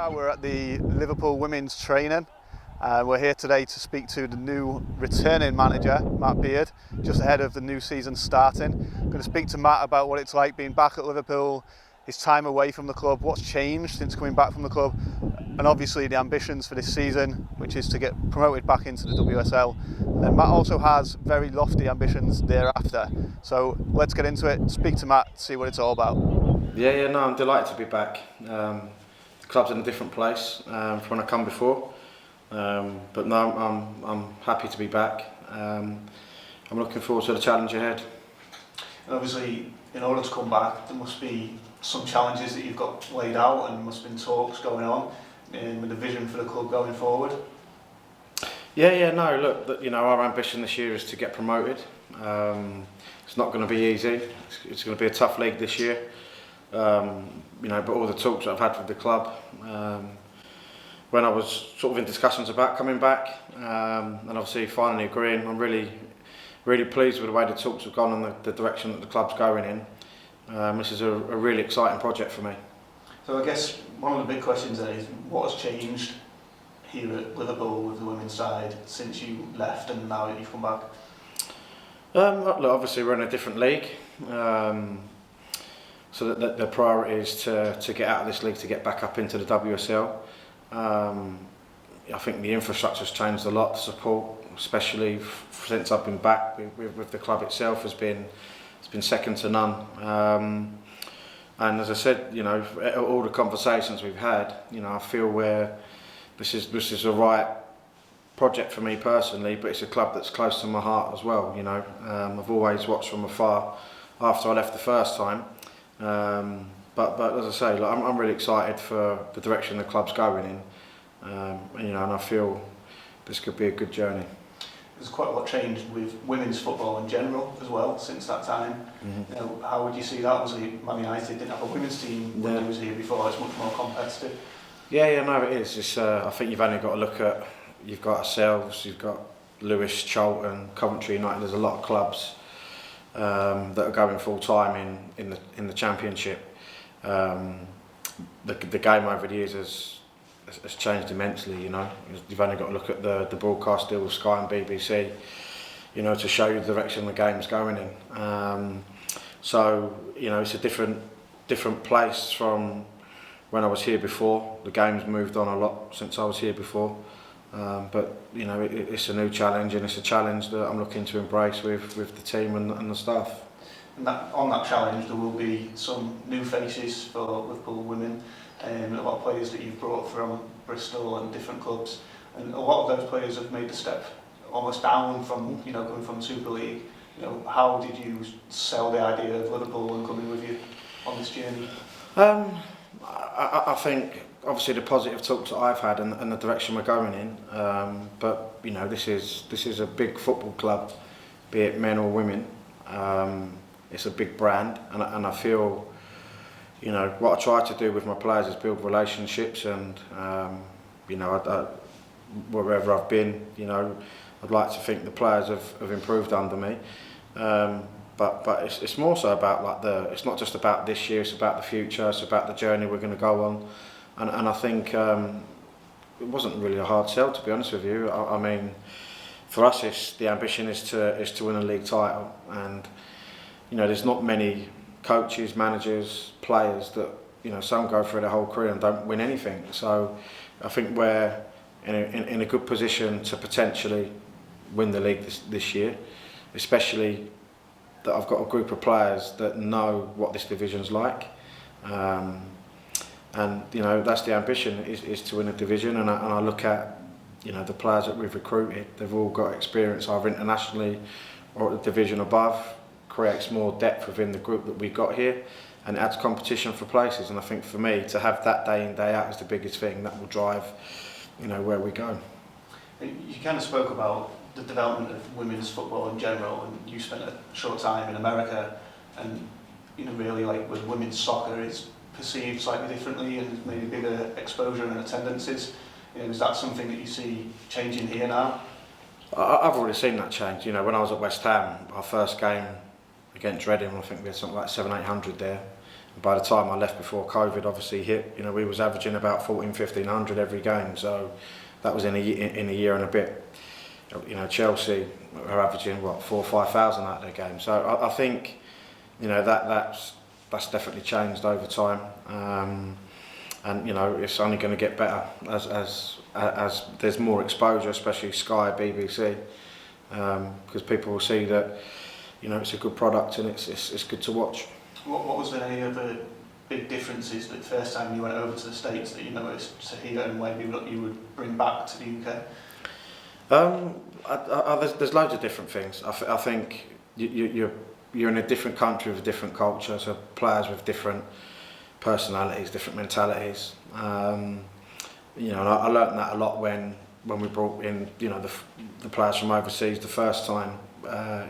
now we're at the Liverpool women's training. We're here today to speak to the new returning manager, Matt Beard, just ahead of the new season starting. I'm going to speak to Matt about what it's like being back at Liverpool, his time away from the club, what's changed since coming back from the club, and obviously the ambitions for this season, which is to get promoted back into the WSL. And Matt also has very lofty ambitions thereafter. So let's get into it, speak to Matt, see what it's all about. No, I'm delighted to be back. The club's in a different place from when I come before, but no, I'm happy to be back. I'm looking forward to the challenge ahead. And obviously, in order to come back, there must be some challenges that you've got laid out, and there must have been talks going on with the vision for the club going forward. Look, our ambition this year is to get promoted. It's not going to be easy. It's going to be a tough league this year. But all the talks that I've had with the club, when I was sort of in discussions about coming back, and obviously finally agreeing, I'm really pleased with the way the talks have gone and the direction that the club's going in. This is a really exciting project for me. So I guess one of the big questions then is, what has changed here at Liverpool with the women's side since you left and now that you've come back? Look, obviously we're in a different league. So that the priority is to get out of this league, to get back up into the WSL. I think the infrastructure's changed a lot. The support, especially since I've been back with the club itself, it's been second to none. And as I said, all the conversations we've had, I feel where this is the right project for me personally, but it's a club that's close to my heart as well. I've always watched from afar after I left the first time. But as I say, I'm really excited for the direction the club's going in, and I feel this could be a good journey. There's quite a lot changed with women's football in general as well since that time. Mm-hmm. How would you see that? Obviously, Man United didn't have a women's team when he was here before. It's much more competitive. No, it is. It's, I think you've only got to look at, you've got ourselves, you've got Lewis, Charlton, Coventry United. There's a lot of clubs that are going full time in the Championship. The game over the years has changed immensely. You've only got to look at the broadcast deal with Sky and BBC, to show you the direction the game's going in. It's a different place from when I was here before. The game's moved on a lot since I was here before. But it's a new challenge, and it's a challenge that I'm looking to embrace with the team and the staff. And on that challenge, there will be some new faces for Liverpool women, a lot of players that you've brought from Bristol and different clubs, and a lot of those players have made the step almost down from coming from the Super League. How did you sell the idea of Liverpool and coming with you on this journey? I think obviously the positive talks that I've had and the direction we're going in, but this is a big football club, be it men or women. It's a big brand, and I feel what I try to do with my players is build relationships, and wherever I've been, I'd like to think the players have improved under me. But it's more so about it's not just about this year, it's about the future, it's about the journey we're going to go on. And I think it wasn't really a hard sell, to be honest with you. I mean, for us, the ambition is to win a league title, and there's not many coaches, managers, players that some go through their whole career and don't win anything. So I think we're in a good position to potentially win the league this year, especially that I've got a group of players that know what this division's like. And that's the ambition, is to win a division. And I look at the players that we've recruited, they've all got experience either internationally or at the division above. Creates more depth within the group that we've got here, and adds competition for places. And I think for me, to have that day in, day out is the biggest thing that will drive where we go. You kind of spoke about the development of women's football in general, and you spent a short time in America, and really with women's soccer, it's perceived slightly differently and maybe bigger exposure and attendances. Is that something that you see changing here now? I've already seen that change. When I was at West Ham, our first game against Reading, I think we had something like 700-800 there. By the time I left before COVID obviously hit, we was averaging about 1,400-1,500 every game. So that was in a year and a bit. Chelsea are averaging 4,000 or 5,000 out of their game. So I think that's definitely changed over time. And it's only going to get better as there's more exposure, especially Sky, BBC, because people will see that it's a good product and it's good to watch. What was there any other big differences the first time you went over to the States that you noticed to here and maybe what you would bring back to the UK? There's loads of different things. I think you're in a different country with a different culture, so players with different personalities, different mentalities. And I learnt that a lot when we brought in the players from overseas the first time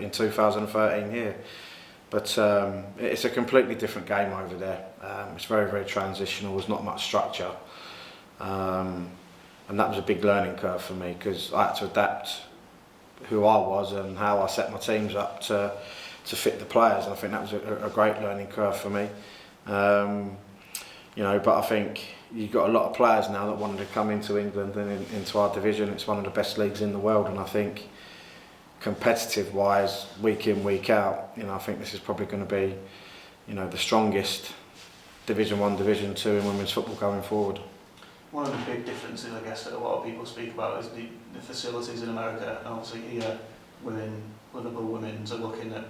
in 2013 here. But it's a completely different game over there. It's very, very transitional. There's not much structure, and that was a big learning curve for me because I had to adapt who I was and how I set my teams up to fit the players. And I think that was a great learning curve for me. But I think you've got a lot of players now that wanted to come into England and into our division. It's one of the best leagues in the world, and I think competitive wise, week in, week out, I think this is probably going to be the strongest Division 1, Division 2 in women's football going forward. One of the big differences, I guess, that a lot of people speak about is the facilities in America, and obviously here within Liverpool Women's are looking at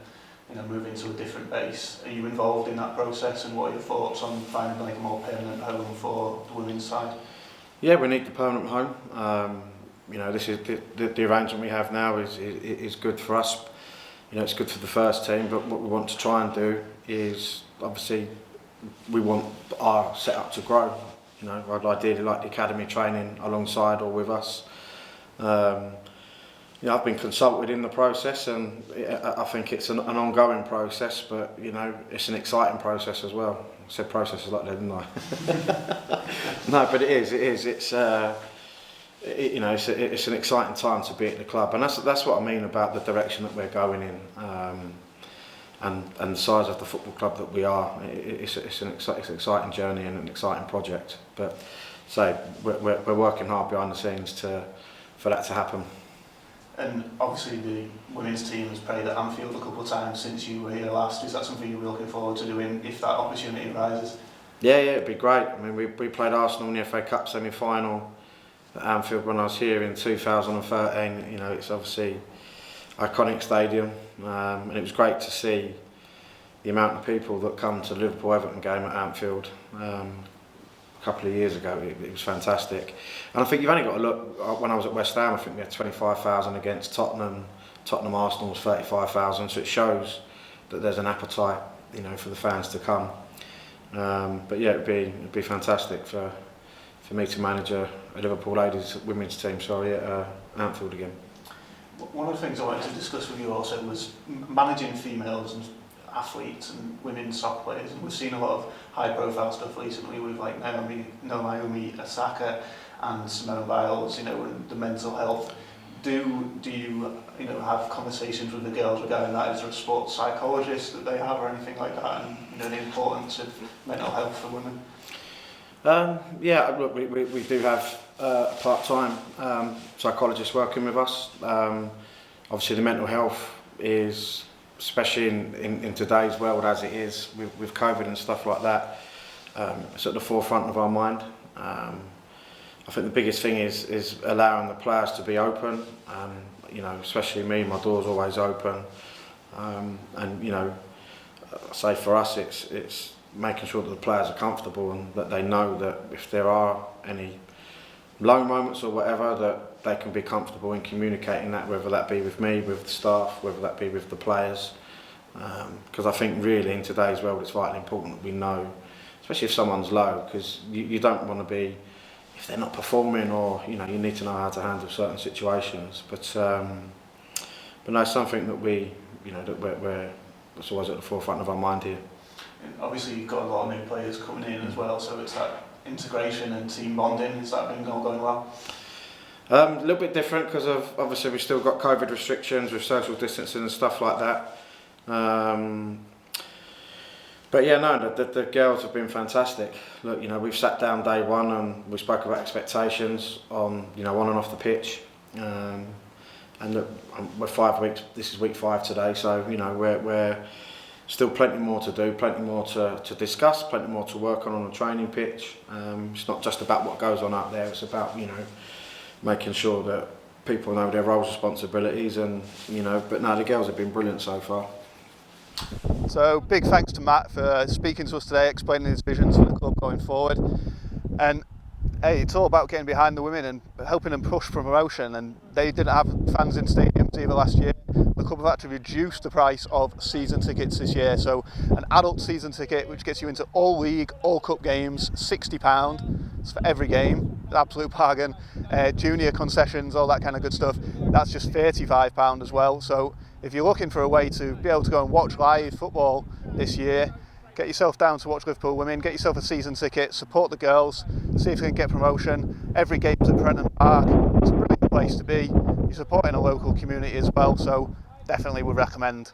moving to a different base. Are you involved in that process, and what are your thoughts on finding like a more permanent home for the women's side? Yeah, we need the permanent home. This is the arrangement we have now is good for us. It's good for the first team, but what we want to try and do is obviously we want our setup to grow. I'd ideally like the academy training alongside or with us. I've been consulted in the process, and I think it's an ongoing process, but it's an exciting process as well. I said processes like that, didn't I? No, but it is. It's an exciting time to be at the club, and that's what I mean about the direction that we're going in, and the size of the football club that we are. It's an exciting journey and an exciting project. But we're working hard behind the scenes for that to happen. And obviously the women's team has played at Anfield a couple of times since you were here last. Is that something you're looking forward to doing if that opportunity arises? Yeah, it'd be great. I mean, we played Arsenal in the FA Cup semi-final at Anfield when I was here in 2013. It's obviously iconic stadium, and it was great to see the amount of people that come to the Liverpool-Everton game at Anfield. A couple of years ago, it was fantastic. And I think you've only got to look, when I was at West Ham, I think we had 25,000 against Tottenham. Arsenal was 35,000, so it shows that there's an appetite, for the fans to come. But yeah, it'd be fantastic for me to manage a Liverpool ladies women's team, at Anfield again. One of the things I wanted to discuss with you also was managing females and athletes and women's soccer players, and we've seen a lot of high profile stuff recently with like Naomi Osaka and Simone Biles, and the mental health. Do you have conversations with the girls regarding that? Is there a sports psychologist that they have or anything like that, and the importance of mental health for women? Yeah, look, we do have a part-time psychologist working with us. Obviously the mental health is, especially in today's world as it is with COVID and stuff like that, it's at the forefront of our mind. I think the biggest thing is allowing the players to be open. Especially me, my door's always open. And say for us, it's making sure that the players are comfortable and that they know that if there are any low moments or whatever, that they can be comfortable in communicating that, whether that be with me, with the staff, whether that be with the players. Because I think really in today's world it's vitally important that we know, especially if someone's low, because you don't want to be, if they're not performing, or you need to know how to handle certain situations. But no, it's something that that's always at the forefront of our mind here. And obviously you've got a lot of new players coming in as well, so it's that integration and team bonding. Has that been all going well? A little bit different because of obviously we've still got COVID restrictions with social distancing and stuff like that. But yeah, no, the girls have been fantastic. Look, you know, we've sat down day one and we spoke about expectations on, you know, on and off the pitch. And look, we're 5 weeks. This is week 5 today, so you know we're still plenty more to do, plenty more to discuss, plenty more to work on the training pitch. It's not just about what goes on out there. It's about, you know, making sure that people know their roles, responsibilities, and you know. But no, the girls have been brilliant so far. So big thanks to Matt for speaking to us today, explaining his visions for the club going forward. And hey, it's all about getting behind the women and helping them push for promotion. And they didn't have fans in stadiums either last year. The club have actually reduced the price of season tickets this year. So an adult season ticket, which gets you into all league, all cup games, £60. It's for every game, absolute bargain. Junior concessions, all that kind of good stuff. That's just £35 as well. So if you're looking for a way to be able to go and watch live football this year, get yourself down to watch Liverpool Women, get yourself a season ticket, support the girls, see if you can get promotion. Every game's at Prenton Park. It's a brilliant place to be. You're supporting a local community as well, so definitely would recommend.